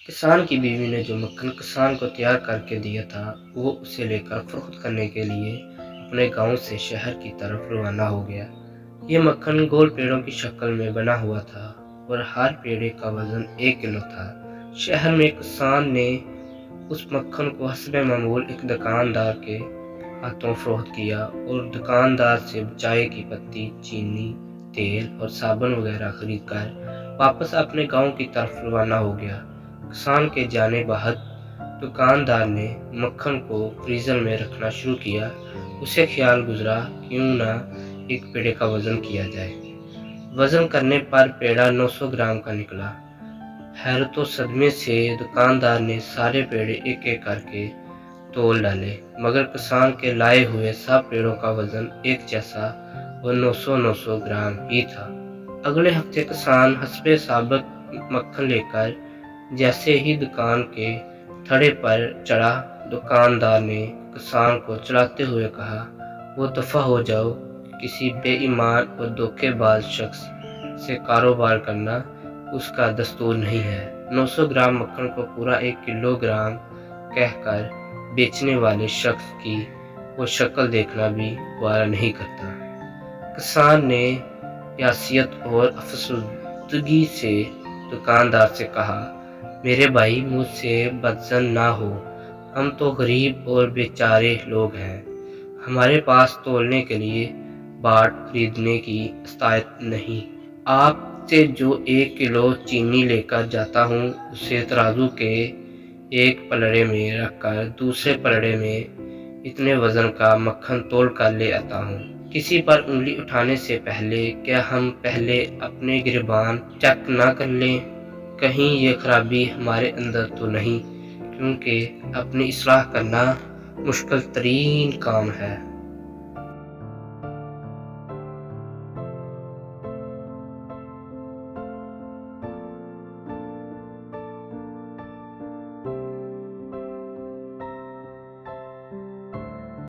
किसान की बीवी ने जो मक्खन किसान को तैयार करके दिया था, वो उसे लेकर फरोख्त करने के लिए अपने गांव से शहर की तरफ रवाना हो गया। ये मक्खन गोल पेड़ों की शक्ल में बना हुआ था और हर पेड़े का वजन 1 किलो था। शहर में किसान ने उस मक्खन को हस्बे मामूल एक दुकानदार के हाथों फरोख्त किया और दुकानदार से चाय की पत्ती, चीनी, तेल और साबुन वगैरह खरीद कर वापस अपने गांव की तरफ रवाना हो गया। किसान के जाने बाद दुकानदार ने मक्खन को फ्रीजर में रखना शुरू किया। उसे ख्याल गुजरा क्यों ना एक पेड़े का वजन किया जाए। वजन करने पर पेड़ा 900 ग्राम का निकला। हैरत सदमे से दुकानदार ने सारे पेड़े एक एक करके तोल डाले, मगर किसान के लाए हुए सब पेड़ों का वजन एक जैसा और 900 ग्राम ही था। अगले हफ्ते किसान हस्बे साबित मक्खन लेकर जैसे ही दुकान के थड़े पर चढ़ा, दुकानदार ने किसान को चिढ़ाते हुए कहा, वो दफा हो जाओ, किसी बेईमान और धोखेबाज शख्स से कारोबार करना उसका दस्तूर नहीं है। 900 ग्राम मक्खन को पूरा 1 किलोग्राम कहकर बेचने वाले शख्स की वो शक्ल देखना भी वारा नहीं करता। किसान ने यासियत और अफसरदगी से दुकानदार से कहा, मेरे भाई, मुझसे बदजन ना हो, हम तो गरीब और बेचारे लोग हैं। हमारे पास तोलने के लिए बाट खरीदने की इस्तात नहीं। आपसे जो 1 किलो चीनी लेकर जाता हूँ, उसे तराजू के एक पलड़े में रखकर दूसरे पलड़े में इतने वजन का मक्खन तोल कर ले आता हूँ। किसी पर उंगली उठाने से पहले क्या हम पहले अपने गिरबान चेक ना कर लें, कहीं ये खराबी हमारे अंदर तो नहीं, क्योंकि अपनी इस्लाह करना मुश्किल तरीन काम है।